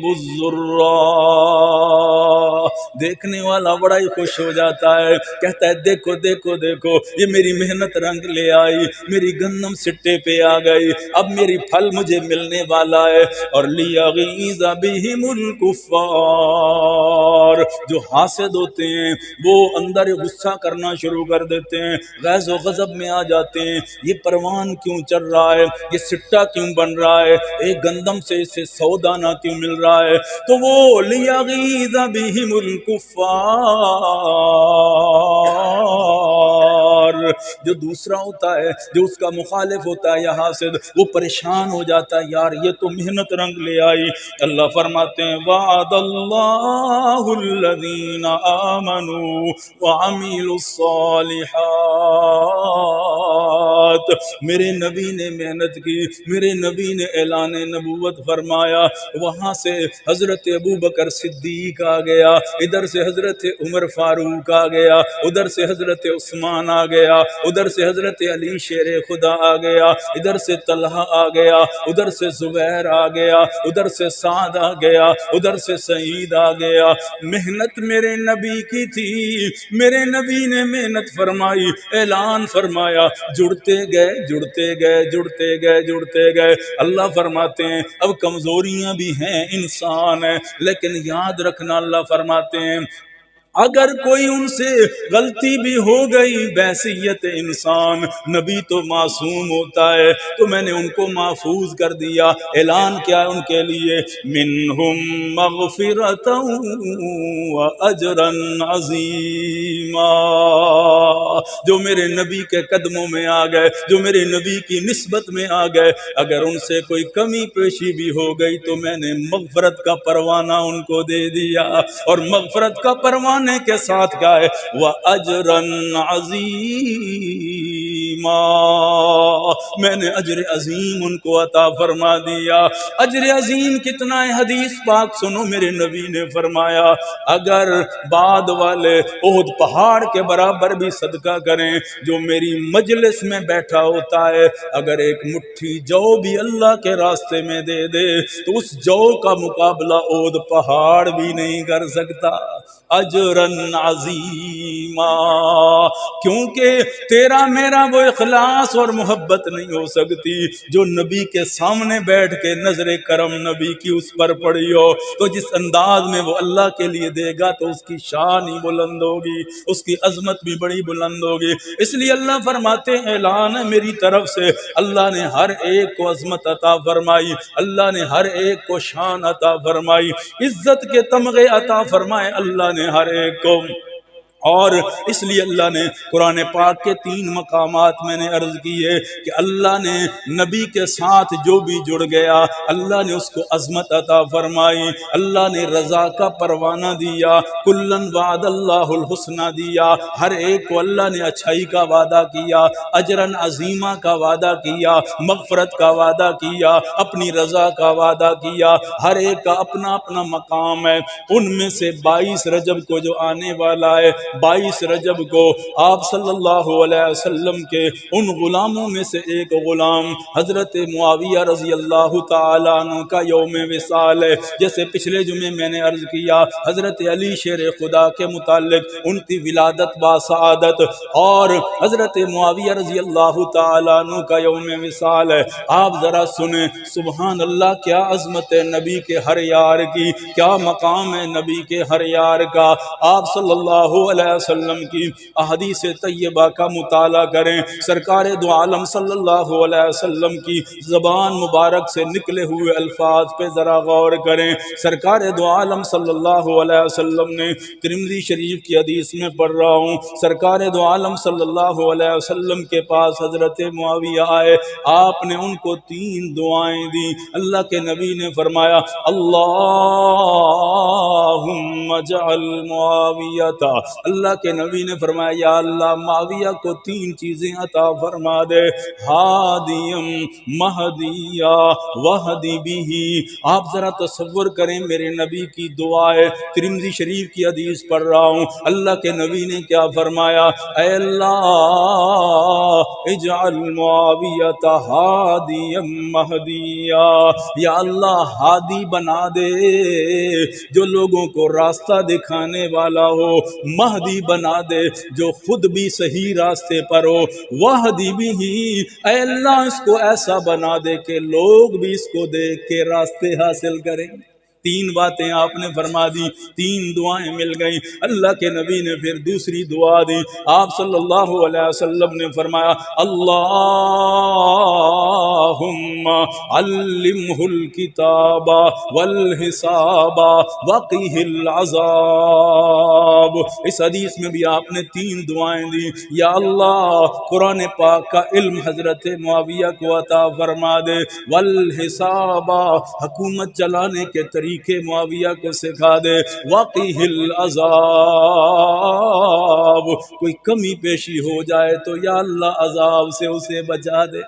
الزُّرَّاعَ، دیکھنے والا بڑا ہی خوش ہو جاتا ہے، کہتا ہے دیکھو دیکھو دیکھو، یہ میری محنت رنگ لے آئی، میری گندم سٹے پہ آ گئی، اب میری پھل مجھے ملنے والا ہے، اور لِيَغِيظَ بِهِمُ الْكُفَّارَ، جو حاسد ہوتے ہیں وہ اندر غصہ کرنا شروع کر دیتے ہیں، غیظ و غضب میں آ جاتے ہیں، یہ پروان کیوں چل رہا ہے، یہ سٹا کیوں بن رہا ہے، ایک گندم سے اسے 100 دانہ کیوں مل رہا ہے، تو وہ لِيَغِيظَ بِهِمُ الْكُفَّارَ، جو دوسرا ہوتا ہے، جو اس کا مخالف ہوتا ہے یا حاسد، وہ پریشان ہو جاتا ہے، یار یہ تو محنت رنگ لے آئی۔ اللہ فرماتے ہیں وعد اللہ الذین آمنوا وعملوا الصالحات، میرے نبی نے محنت کی، میرے نبی نے اعلان نبوت فرمایا، وہاں سے حضرت ابو بکر صدیق آ گیا، ادھر سے حضرت عمر فاروق آ گیا، ادھر سے حضرت عثمان آ گیا، ادھر سے حضرت علی شیر خدا آ گیا، ادھر سے طلحہ آ گیا، ادھر سے زبیر آ گیا، ادھر سے سعد آ گیا، ادھر سے سعید آ گیا۔ محنت میرے نبی کی تھی، میرے نبی نے محنت فرمائی، اعلان فرمایا، جڑتے گئے جڑتے گئے جڑتے گئے جڑتے گئے۔ اللہ فرماتے ہیں اب کمزوریاں بھی ہیں، انسان ہے، لیکن یاد رکھنا اللہ فرماتے ہیں اگر کوئی ان سے غلطی بھی ہو گئی، بحیثیت انسان، نبی تو معصوم ہوتا ہے، تو میں نے ان کو محفوظ کر دیا۔ اعلان کیا ان کے لیے منہم مغفرۃ واجرا عظیما، جو میرے نبی کے قدموں میں آ گئے، جو میرے نبی کی نسبت میں آ گئے، اگر ان سے کوئی کمی پیشی بھی ہو گئی تو میں نے مغفرت کا پروانہ ان کو دے دیا، اور مغفرت کا پروانہ کے ساتھ کیا ہے وَأَجْرًا عَظِيمًا، میں نے اجر عظیم ان کو عطا فرما دیا۔ اجر عظیم کتنا ہے؟ حدیث پاک سنو، میرے نبی نے فرمایا اگر بعد والے احد پہاڑ کے برابر بھی صدقہ کریں، جو میری مجلس میں بیٹھا ہوتا ہے، اگر ایک مٹھی جو بھی اللہ کے راستے میں دے دے تو اس جو کا مقابلہ احد پہاڑ بھی نہیں کر سکتا۔ اجرن عظیما، کیونکہ تیرا میرا وہ اخلاص اور محبت نہیں ہو سکتی جو نبی کے سامنے بیٹھ کے نظر کرم نبی کی اس پر پڑی ہو، تو جس انداز میں وہ اللہ کے لیے دے گا تو اس کی شان ہی بلند ہوگی، اس کی عظمت بھی بڑی بلند ہوگی۔ اس لیے اللہ فرماتے ہیں اعلان ہے میری طرف سے، اللہ نے ہر ایک کو عظمت عطا فرمائی، اللہ نے ہر ایک کو شان عطا فرمائی، عزت کے تمغے عطا فرمائے اللہ نے ہر ایک کو۔ اور اس لیے اللہ نے قرآن پاک کے 3 مقامات میں نے عرض کی ہے کہ اللہ نے نبی کے ساتھ جو بھی جڑ گیا اللہ نے اس کو عظمت عطا فرمائی، اللہ نے رضا کا پروانہ دیا، کلن وعد اللہ الحسنہ دیا، ہر ایک کو اللہ نے اچھائی کا وعدہ کیا، اجرن عظیمہ کا وعدہ کیا، مغفرت کا وعدہ کیا، اپنی رضا کا وعدہ کیا، ہر ایک کا اپنا اپنا مقام ہے۔ ان میں سے 22 رجب کو جو آنے والا ہے، 22 رجب کو آپ صلی اللہ علیہ وسلم کے ان غلاموں میں سے ایک غلام حضرت معاویہ رضی اللہ تعالیٰ عنہ کا یوم وصال ہے۔ جیسے پچھلے جمعے میں نے عرض کیا حضرت علی شیر خدا کے متعلق ان کی ولادت باسعادت، اور حضرت معاویہ رضی اللہ تعالیٰ عنہ کا یوم وصال ہے۔ آپ ذرا سنیں سبحان اللہ، کیا عظمت ہے نبی کے ہر یار کی، کیا مقام ہے نبی کے ہر یار کا۔ آپ صلی اللہ علیہ وسلم کی احادیث طیبہ کا مطالعہ کریں، سرکار دو عالم صلی اللہ علیہ وسلم کی زبان مبارک سے نکلے ہوئے الفاظ پہ ذرا غور کریں۔ سرکار دو عالم صلی اللہ علیہ وسلم نے ترمذی شریف کی حدیث میں پڑھ رہا ہوں، سرکار دو عالم صلی اللہ علیہ وسلم کے پاس حضرت معاویہ آئے، آپ نے ان کو 3 دعائیں دی۔ اللہ کے نبی نے فرمایا اللہم اجعل معاویہ، اللہ کے نبی نے فرمایا یا اللہ معاویہ کو 3 چیزیں عطا فرما دے، ہادیم مہدیہ وہدی بھی۔ آپ ذرا تصور کریں میرے نبی کی دعا ہے، ترمذی شریف کی حدیث پڑھ رہا ہوں، اللہ کے نبی نے کیا فرمایا اے اللہ اجعل معاویہ ہادیم مہدیہ، یا اللہ ہادی بنا دے، جو لوگوں کو راستہ دکھانے والا ہو، مہدی بنا دے جو خود بھی صحیح راستے پر ہو، وہدی بھی، اے اللہ اس کو ایسا بنا دے کہ لوگ بھی اس کو دیکھ کے راستے حاصل کریں۔ تین باتیں آپ نے فرما دی، تین دعائیں مل گئیں۔ اللہ کے نبی نے پھر دوسری دعا دی، آپ صلی اللہ علیہ وسلم نے فرمایا اللہم علمہ الکتاب والحساب وقہ العذاب۔ اس حدیث میں بھی آپ نے تین دعائیں دی، یا اللہ قرآن پاک کا علم حضرت معاویہ کو عطا فرما دے، والحساب حکومت چلانے کے طریقے معاویہ کو سکھا دے، وقہ العذاب کوئی کمی پیشی ہو جائے تو یا اللہ عذاب سے اسے بچا دے۔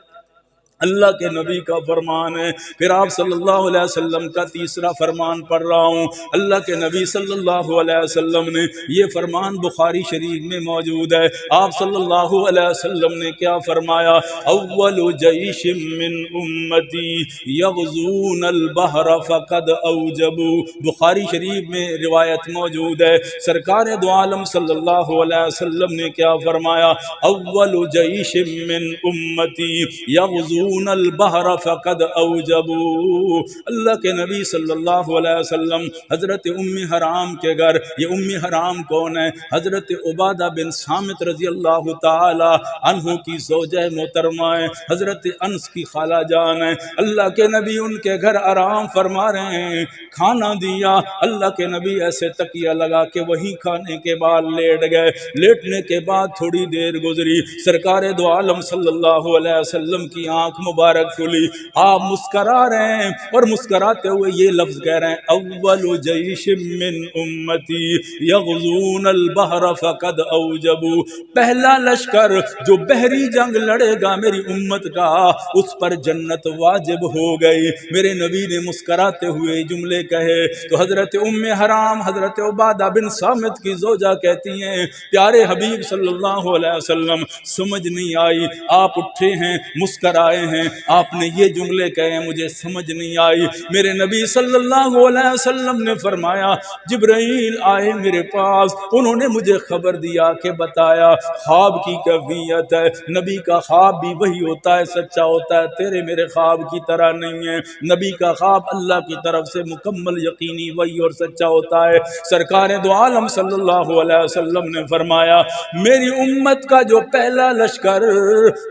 اللہ کے نبی کا فرمان ہے۔ پھر آپ صلی اللہ علیہ وسلم کا تیسرا فرمان پڑھ رہا ہوں۔ اللہ کے نبی صلی اللہ علیہ وسلم نے یہ فرمان بخاری شریف میں موجود ہے۔ آپ صلی اللہ علیہ وسلم نے کیا فرمایا؟ اول جیش من امتی یغزون البحر فقد اوجبوا۔ بخاری شریف میں روایت موجود ہے، سرکار دو عالم صلی اللہ علیہ وسلم نے کیا فرمایا؟ اول جیش من امتی یغزون البحر فقد اوجبوا۔ اللہ کے نبی صلی اللہ علیہ وسلم حضرت ام حرام کے گھر، یہ ام حرام کون ہے؟ حضرت عبادہ بن صامت رضی اللہ تعالی عنہ کی زوجہ محترمہ ہے، حضرت انس کی خالہ جان ہے۔ اللہ کے نبی ان کے گھر آرام فرما رہے ہیں، کھانا دیا، اللہ کے نبی ایسے تکیہ لگا کہ وہی کھانے کے بعد لیٹ گئے۔ لیٹنے کے بعد تھوڑی دیر گزری، سرکار دو عالم صلی اللہ علیہ وسلم کی آنکھ مبارک کھلی، آپ مسکرا رہے ہیں اور مسکراتے ہوئے یہ لفظ کہہ رہے ہیں اول جیش من امتی یغزون البحر فقد اوجبوا۔ پہلا لشکر جو بحری جنگ لڑے گا میری امت کا، اس پر جنت واجب ہو گئی۔ میرے نبی نے مسکراتے ہوئے جملے کہے تو حضرت ام حرام حضرت عبادہ بن صامت کی زوجہ کہتی ہیں پیارے حبیب صلی اللہ علیہ وسلم سمجھ نہیں آئی، آپ اٹھے ہیں مسکرائے ہیں، آپ نے یہ جملے کہے مجھے سمجھ نہیں آئی۔ میرے نبی صلی اللہ علیہ وسلم نے فرمایا جبرائیل آئے میرے پاس، انہوں نے مجھے خبر دیا کہ بتایا خواب کی کیفیت ہے، نبی کا خواب بھی وہی ہوتا ہے، سچا ہوتا ہے، تیرے میرے خواب کی طرح نہیں ہے۔ نبی کا خواب اللہ کی طرف سے مکمل یقینی وہی اور سچا ہوتا ہے۔ سرکار دو عالم صلی اللہ علیہ وسلم نے فرمایا میری امت کا جو پہلا لشکر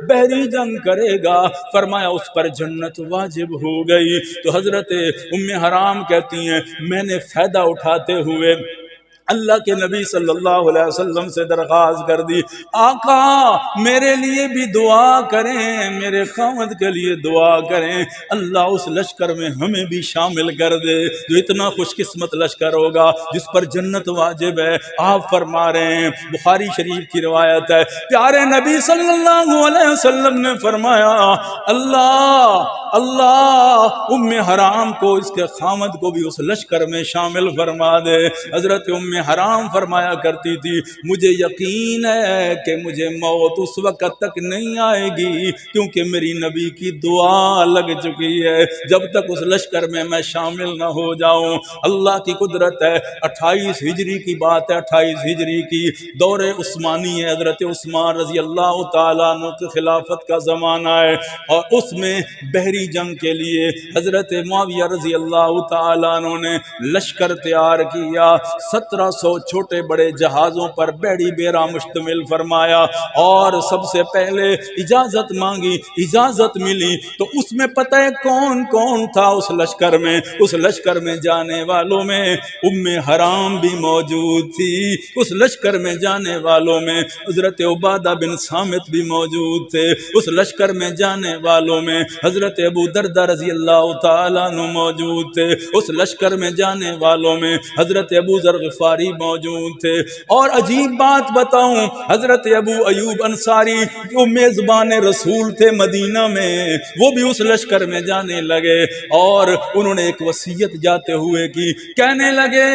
بحری جنگ کرے گا، فرمایا اس پر جنت واجب ہو گئی۔ تو حضرت ام حرام کہتی ہیں میں نے فائدہ اٹھاتے ہوئے اللہ کے نبی صلی اللہ علیہ وسلم سے درخواست کر دی آقا میرے لیے بھی دعا کریں، میرے خاوند کے لیے دعا کریں، اللہ اس لشکر میں ہمیں بھی شامل کر دے جو اتنا خوش قسمت لشکر ہوگا جس پر جنت واجب ہے۔ آپ فرما رہے ہیں، بخاری شریف کی روایت ہے، پیارے نبی صلی اللہ علیہ وسلم نے فرمایا اللہ ام حرام کو اس کے خاوند کو بھی اس لشکر میں شامل فرما دے۔ حضرت ام حرام فرمایا کرتی تھی مجھے یقین ہے کہ مجھے موت اس وقت تک نہیں آئے گی کیونکہ میری نبی کی دعا لگ چکی ہے، جب تک اس لشکر میں شامل نہ ہو جاؤں۔ اللہ کی قدرت ہے، 28 ہجری کی بات ہے، 28 ہجری کی دور عثمانی ہے، حضرت عثمان رضی اللہ تعالیٰ عنہ کی خلافت کا زمانہ ہے، اور اس میں بحری جنگ کے لیے حضرت معاویہ رضی اللہ تعالیٰ عنہ نے لشکر تیار کیا، 1700 چھوٹے بڑے جہازوں پر بیڑی بیرا مشتمل فرمایا، اور سب سے پہلے اجازت مانگی، اجازت ملی تو اس میں پتہ ہے کون کون تھا اس لشکر میں؟ اس لشکر میں جانے والوں میں ام حرام بھی موجود تھی، اس لشکر میں جانے والوں میں حضرت عبادہ بن صامت بھی موجود تھے، اس لشکر میں جانے والوں میں حضرت ابو دردہ رضی اللہ تعالیٰ عنہ موجود تھے، اس لشکر میں جانے والوں میں حضرت ابو ذر غفاری موجود تھے، اور عجیب بات بتاؤں حضرت ابو ایوب انصاری جو میزبان رسول تھے مدینہ میں، وہ بھی اس لشکر میں جانے لگے، اور انہوں نے ایک وصیت جاتے ہوئے کی، کہنے لگے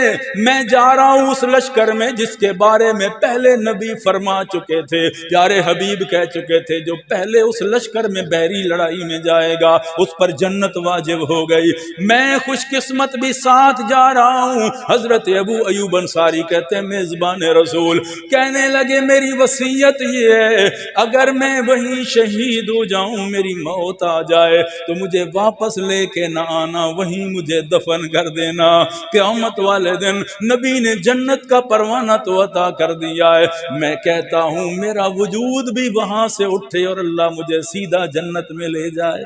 میں جا رہا ہوں اس لشکر میں جس کے بارے میں پہلے نبی فرما چکے تھے، پیارے حبیب کہہ چکے تھے جو پہلے اس لشکر میں بحری لڑائی میں جائے گا اس پر جنت واجب ہو گئی۔ میں خوش قسمت بھی ساتھ جا رہا ہوں۔ حضرت ابو ایوب انصاری کہتے ہیں میزبان رسول کہنے لگے میری وصیت یہ ہے اگر میں وہیں شہید ہو جاؤں، میری موت آ جائے تو مجھے واپس لے کے نہ آنا، وہیں مجھے دفن کر دینا۔ قیامت والے دن نبی نے جنت کا پروانہ تو عطا کر دیا ہے، میں کہتا ہوں میرا وجود بھی وہاں سے اٹھے اور اللہ مجھے سیدھا جنت میں لے جائے۔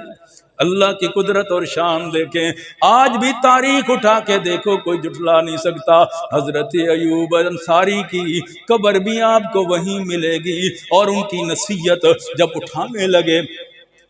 اللہ کی قدرت اور شان دیکھیں، آج بھی تاریخ اٹھا کے دیکھو کوئی جھٹلا نہیں سکتا۔ حضرت ایوب انصاری کی قبر بھی آپ کو وہیں ملے گی، اور ان کی نصیحت جب اٹھانے لگے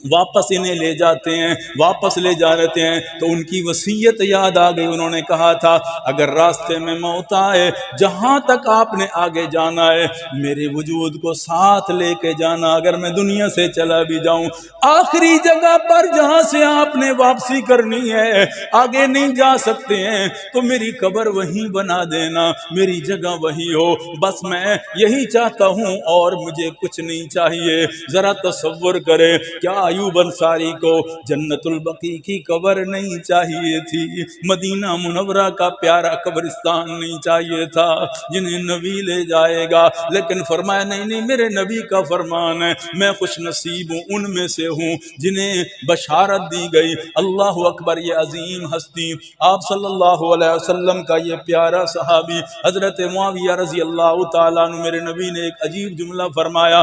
واپس انہیں لے جاتے ہیں، واپس لے جا رہے ہیں تو ان کی وصیت یاد آ گئی۔ انہوں نے کہا تھا اگر راستے میں موت آئے، جہاں تک آپ نے آگے جانا ہے میرے وجود کو ساتھ لے کے جانا، اگر میں دنیا سے چلا بھی جاؤں آخری جگہ پر جہاں سے آپ نے واپسی کرنی ہے آگے نہیں جا سکتے ہیں تو میری قبر وہیں بنا دینا، میری جگہ وہی ہو، بس میں یہی چاہتا ہوں اور مجھے کچھ نہیں چاہیے۔ ذرا تصور کریں کیا ایوب انصاری کو جنت البقیع کی قبر نہیں چاہیے تھی؟ مدینہ منورہ کا پیارا قبرستان نہیں چاہیے تھا جنہیں نبی لے جائے گا؟ لیکن فرمایا نہیں نہیں، میرے نبی کا فرمان ہے، میں خوش نصیب ہوں، ان میں سے ہوں جنہیں بشارت دی گئی۔ اللہ اکبر، یہ عظیم ہستی آپ صلی اللہ علیہ وسلم کا یہ پیارا صحابی حضرت معاویہ رضی اللہ تعالیٰ عنہ، میرے نبی نے ایک عجیب جملہ فرمایا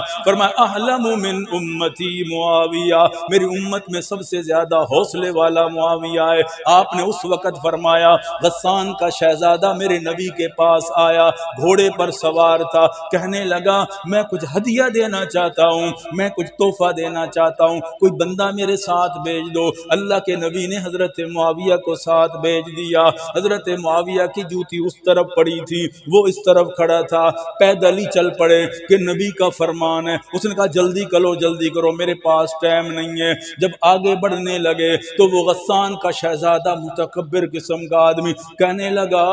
احلم من امتی معاویہ، میری امت میں سب سے زیادہ حوصلے والا معاویہ ہے۔ آپ نے اس وقت فرمایا غسان کا شہزادہ میرے نبی کے پاس آیا، گھوڑے پر سوار تھا، کہنے لگا میں کچھ ہدیہ دینا چاہتا ہوں، میں کچھ تحفہ دینا چاہتا ہوں، کوئی بندہ میرے ساتھ بھیج دو۔ اللہ کے نبی نے حضرت معاویہ کو ساتھ بھیج دیا۔ حضرت معاویہ کی جوتی اس طرف پڑی تھی، وہ اس طرف کھڑا تھا، پیدل ہی چل پڑے کہ نبی کا فرمان ہے۔ اس نے کہا جلدی کرو جلدی کرو، میرے پاس ٹائم نہیں ہے۔ جب آگے بڑھنے لگے تو وہ غسان کا شہزادہ متکبر قسم کا آدمی کہنے لگا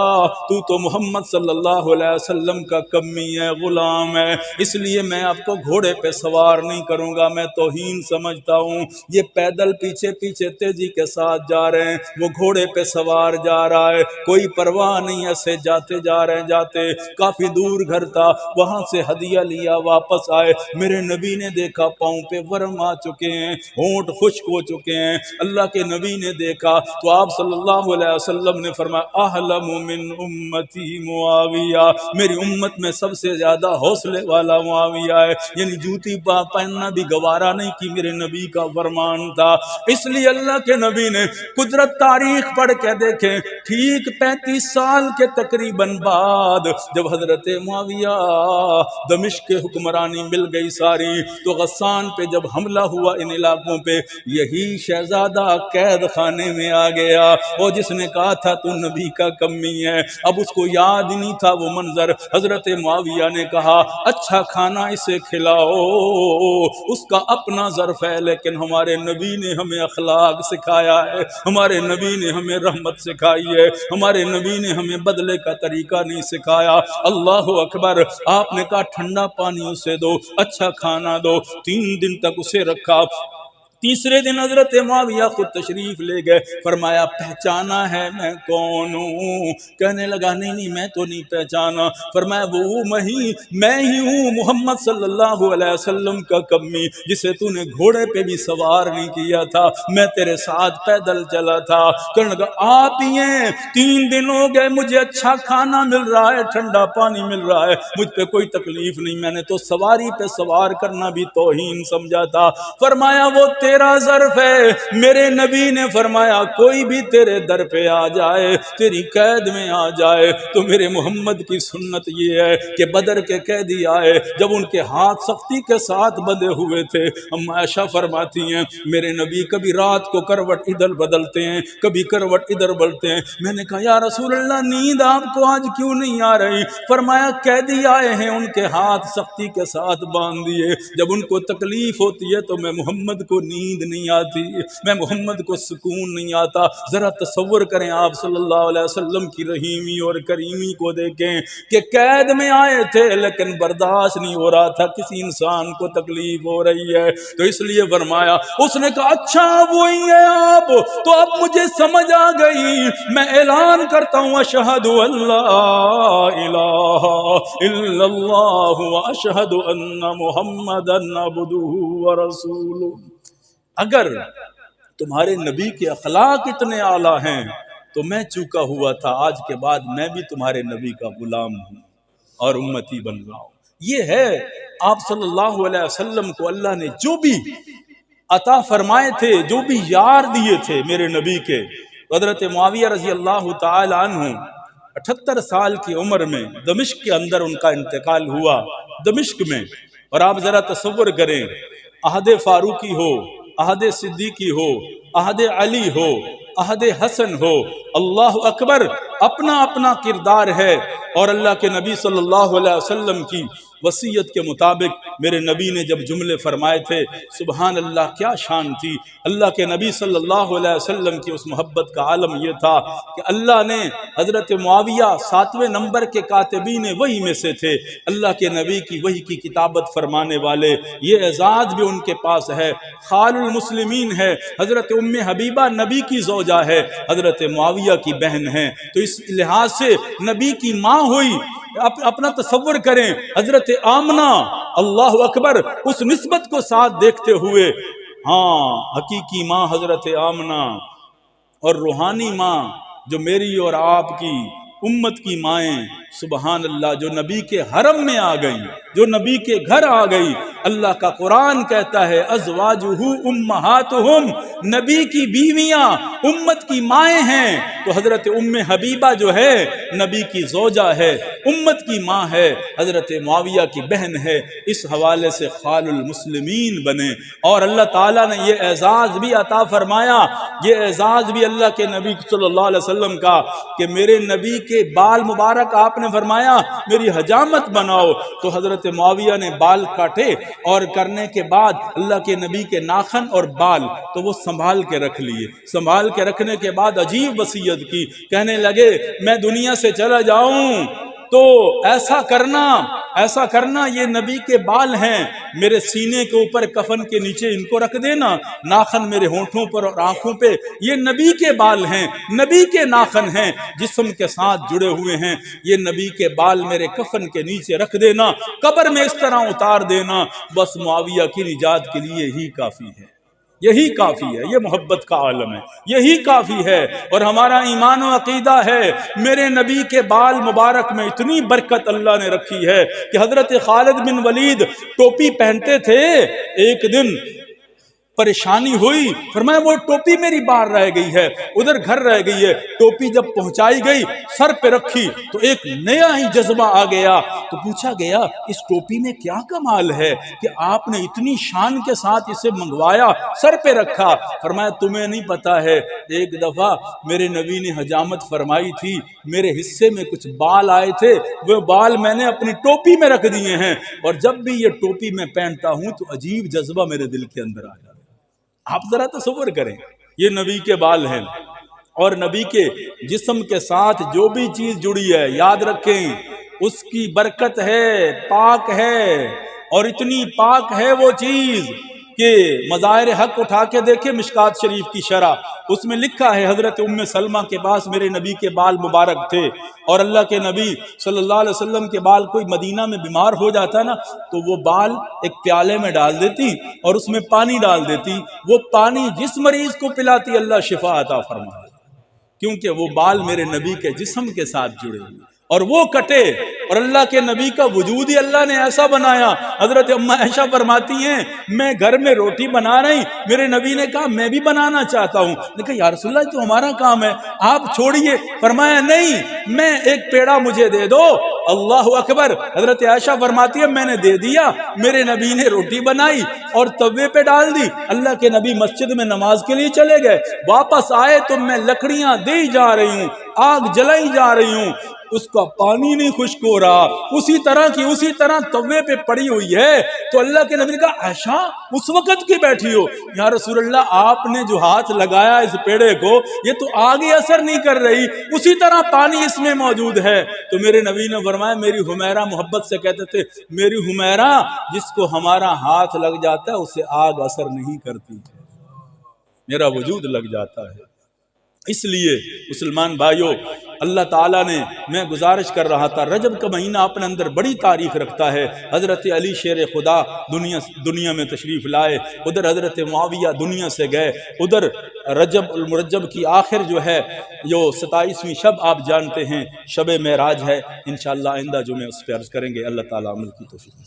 تو محمد صلی اللہ علیہ وسلم کا کمی ہے، غلام ہے، اس لیے میں آپ کو گھوڑے پہ سوار نہیں کروں گا، میں توہین سمجھتا ہوں۔ یہ پیدل پیچھے پیچھے تیزی کے ساتھ جا رہے ہیں، وہ گھوڑے پہ سوار جا رہا ہے، کوئی پرواہ نہیں، ایسے جاتے جا رہے ہیں، جاتے کافی دور گھر تھا، وہاں سے ہدیہ لیا واپس آئے۔ میرے نبی نے دیکھا پاؤں پہ ورم آ چکے ہیں، ہونٹ خشک ہو چکے ہیں۔ اللہ کے نبی نے دیکھا تو آپ صلی اللہ علیہ وسلم نے فرمایا احلم من امتی معاویہ، میری امت میں سب سے زیادہ حوصلے والا معاویہ ہے۔ یعنی جوتی پہننا بھی گوارا نہیں کی، میرے نبی کا فرمان تھا۔ اس لیے اللہ کے نبی نے قدرت تاریخ پڑھ کے دیکھیں، ٹھیک 35 سال کے تقریباً بعد جب حضرت معاویہ دمشق کے حکمرانی مل گئی ساری، تو غسان پہ جب حملہ ہوا ان علاقوں پہ، یہی شہزادہ قید خانے میں آ گیا، اور جس نے کہا تھا تو نبی کا کمی ہے، اب اس کو یاد ہی نہیں تھا وہ منظر۔ حضرت معاویہ نے کہا اچھا کھانا اسے کھلاؤ، اس کا اپنا ظرف ہے، لیکن ہمارے نبی نے ہمیں اخلاق سکھایا ہے، ہمارے نبی نے ہمیں رحمت سکھائی ہے، ہمارے نبی نے ہمیں بدلے کا طریقہ نہیں سکھایا۔ اللہ اکبر، آپ نے کہا ٹھنڈا پانی اسے دو، اچھا کھانا دو، 3 دن تک اسے رکھا۔ تیسرے دن حضرت معاویہ خود تشریف لے گئے، فرمایا پہچانا ہے میں کون ہوں؟ کہنے لگا نہیں نہیں میں تو نہیں پہچانا۔ فرمایا وہ میں ہی ہوں، محمد صلی اللہ علیہ وسلم کا کمی، جسے تو نے گھوڑے پہ بھی سوار نہیں کیا تھا، میں تیرے ساتھ پیدل چلا تھا۔ کہنے لگا آپ ہی ہیں، 3 دن ہو گئے، مجھے اچھا کھانا مل رہا ہے، ٹھنڈا پانی مل رہا ہے، مجھ پہ کوئی تکلیف نہیں، میں نے تو سواری پہ سوار کرنا بھی توہین سمجھا تھا۔ فرمایا وہ تیرا ظرف ہے۔ میرے نبی نے فرمایا کوئی بھی تیرے در پہ آ جائے، تیری قید میں آ جائے، تو میرے محمد کی سنت یہ ہے کہ بدر کے قیدی آئے، جب ان کے ہاتھ سختی کے ساتھ بندھے ہوئے تھے، ہم عائشہ فرماتی ہیں میرے نبی کبھی رات کو کروٹ ادھر بدلتے ہیں، کبھی کروٹ ادھر بدلتے ہیں۔ میں نے کہا یا رسول اللہ نیند آپ کو آج کیوں نہیں آ رہی؟ فرمایا قیدی آئے ہیں، ان کے ہاتھ سختی کے ساتھ باندھ دیے، جب ان کو تکلیف ہوتی ہے تو میں محمد کو نیند نیند نہیں آتی، میں محمد کو سکون نہیں آتا۔ ذرا تصور کریں آپ صلی اللہ علیہ وسلم کی رحیمی اور کریمی کو دیکھیں کہ قید میں آئے تھے لیکن برداشت نہیں ہو رہا تھا کسی انسان کو تکلیف ہو رہی ہے، تو اس لیے فرمایا، اس نے کہا اچھا وہی ہے آپ، تو اب مجھے سمجھ آ گئی، میں اعلان کرتا ہوں اشہد ان لا الہ الا اللہ واشہد ان محمدا عبدہ ورسولہ۔ اگر تمہارے نبی کے اخلاق اتنے اعلیٰ ہیں تو میں چوکا ہوا تھا، آج کے بعد میں بھی تمہارے نبی کا غلام ہوں اور امتی بن رہا ہوں۔ یہ ہے آپ صلی اللہ علیہ وسلم کو اللہ نے جو بھی عطا فرمائے تھے، جو بھی یار دیے تھے میرے نبی کے۔ حضرت معاویہ رضی اللہ تعالی عنہ 78 سال کی عمر میں دمشق کے اندر ان کا انتقال ہوا، دمشق میں۔ اور آپ ذرا تصور کریں، عہد فاروقی ہو، عہد صدیقی ہو، عہد علی ہو، عہد حسن ہو، اللہ اکبر، اپنا اپنا کردار ہے۔ اور اللہ کے نبی صلی اللہ علیہ وسلم کی وصیت کے مطابق میرے نبی نے جب جملے فرمائے تھے، سبحان اللہ کیا شان تھی اللہ کے نبی صلی اللہ علیہ وسلم کی۔ اس محبت کا عالم یہ تھا کہ اللہ نے حضرت معاویہ 7ویں نمبر کے کاتبین وحی میں سے تھے، اللہ کے نبی کی وحی کی کتابت فرمانے والے، یہ اعزاز بھی ان کے پاس ہے۔ خال المسلمین ہے، حضرت ام حبیبہ نبی کی زوجہ ہے، حضرت معاویہ کی بہن ہے، تو اس لحاظ سے نبی کی ماں ہوئی۔ اپنا تصور کریں، حضرت آمنہ، اللہ اکبر، اس نسبت کو ساتھ دیکھتے ہوئے، ہاں حقیقی ماں حضرت آمنہ اور روحانی ماں جو میری اور آپ کی امت کی مائیں، سبحان اللہ، جو نبی کے حرم میں آ گئی، جو نبی کے گھر آ گئی۔ اللہ کا قرآن کہتا ہے ازواجہ امہاتہم، نبی کی بیویاں امت کی مائیں ہیں، تو حضرت ام حبیبہ جو ہے نبی کی زوجہ ہے، امت کی ماں ہے، حضرت معاویہ کی بہن ہے۔ اس حوالے سے خال المسلمین بنے، اور اللہ تعالیٰ نے یہ اعزاز بھی عطا فرمایا، یہ اعزاز بھی اللہ کے نبی صلی اللہ علیہ وسلم کا کہ میرے نبی کے بال مبارک آپ نے فرمایا میری حجامت بناؤ، تو حضرت معاویہ نے بال کاٹے، اور کرنے کے بعد اللہ کے نبی کے ناخن اور بال تو وہ سنبھال کے رکھ لیے۔ سنبھال کے رکھنے کے بعد عجیب وصیت کی، کہنے لگے میں دنیا سے چلا جاؤں تو ایسا کرنا یہ نبی کے بال ہیں، میرے سینے کے اوپر کفن کے نیچے ان کو رکھ دینا، ناخن میرے ہونٹوں پر اور آنکھوں پہ، یہ نبی کے بال ہیں، نبی کے ناخن ہیں، جسم کے ساتھ جڑے ہوئے ہیں، یہ نبی کے بال میرے کفن کے نیچے رکھ دینا، قبر میں اس طرح اتار دینا، بس معاویہ کی نجات کے لیے ہی کافی ہے، یہی کافی ہے۔ یہ محبت کا عالم ہے، یہی کافی ہے۔ اور ہمارا ایمان و عقیدہ ہے میرے نبی کے بال مبارک میں اتنی برکت اللہ نے رکھی ہے کہ حضرت خالد بن ولید ٹوپی پہنتے تھے، ایک دن پریشانی ہوئی، فرمایا وہ ٹوپی میری باہر رہ گئی ہے، ادھر گھر رہ گئی ہے، ٹوپی جب پہنچائی گئی سر پہ رکھی تو ایک نیا ہی جذبہ آ گیا، تو پوچھا گیا اس ٹوپی میں کیا کمال ہے کہ آپ نے اتنی شان کے ساتھ اسے منگوایا، سر پہ رکھا؟ فرمایا تمہیں نہیں پتا ہے، ایک دفعہ میرے نبی نے حجامت فرمائی تھی، میرے حصے میں کچھ بال آئے تھے، وہ بال میں نے اپنی ٹوپی میں رکھ دیے ہیں، اور جب بھی یہ ٹوپی میں پہنتا ہوں تو عجیب جذبہ میرے دل کے اندر آ جاتا ہے۔ آپ ذرا تصور کریں، یہ نبی کے بال ہیں، اور نبی کے جسم کے ساتھ جو بھی چیز جڑی ہے یاد رکھیں اس کی برکت ہے، پاک ہے، اور اتنی پاک ہے وہ چیز کہ مظاہر حق اٹھا کے دیکھیں مشکات شریف کی شرح، اس میں لکھا ہے حضرت ام سلمہ کے پاس میرے نبی کے بال مبارک تھے، اور اللہ کے نبی صلی اللہ علیہ وسلم کے بال کوئی مدینہ میں بیمار ہو جاتا نا تو وہ بال ایک پیالے میں ڈال دیتی اور اس میں پانی ڈال دیتی، وہ پانی جس مریض کو پلاتی اللہ شفا عطا فرماتا، کیونکہ وہ بال میرے نبی کے جسم کے ساتھ جڑے ہوئے، اور وہ کٹے، اور اللہ کے نبی کا وجود ہی اللہ نے ایسا بنایا۔ حضرت اماں عائشہ فرماتی ہیں میں گھر میں روٹی بنا رہی، میرے نبی نے کہا میں بھی بنانا چاہتا ہوں، نے کہا یا رسول اللہ تو ہمارا کام ہے، آپ چھوڑیے۔ فرمایا نہیں، میں ایک پیڑا مجھے دے دو، اللہ اکبر۔ حضرت عائشہ فرماتی ہے میں نے دے دیا، میرے نبی نے روٹی بنائی اور توے پہ ڈال دی، اللہ کے نبی مسجد میں نماز کے لیے چلے گئے، واپس آئے تو میں لکڑیاں دے جا رہی ہوں، آگ جلائی جا رہی ہوں، اس کا پانی نہیں خشک ہو رہا، اسی طرح توے پہ پڑی ہوئی ہے۔ تو اللہ کے نبی نے کہا عائشہ اس وقت کی بیٹھی ہو؟ یا رسول اللہ آپ نے جو ہاتھ لگایا اس پیڑے کو یہ تو آگے اثر نہیں کر رہی، اسی طرح پانی اس میں موجود ہے۔ تو میرے نبی نے فرمایا، میری حمیرہ محبت سے کہتے تھے، میری حمیرہ جس کو ہمارا ہاتھ لگ جاتا ہے اسے آگ اثر نہیں کرتی، میرا وجود لگ جاتا ہے۔ اس لیے مسلمان بھائیوں، اللہ تعالیٰ نے، میں گزارش کر رہا تھا، رجب کا مہینہ اپنے اندر بڑی تاریخ رکھتا ہے۔ حضرت علی شیر خدا دنیا میں تشریف لائے، ادھر حضرت معاویہ دنیا سے گئے، ادھر رجب المرجب کی آخر جو ہے جو 27ویں شب آپ جانتے ہیں شب معراج ہے، انشاءاللہ آئندہ جمعہ اس پہ عرض کریں گے۔ اللہ تعالیٰ عمل کی توفیق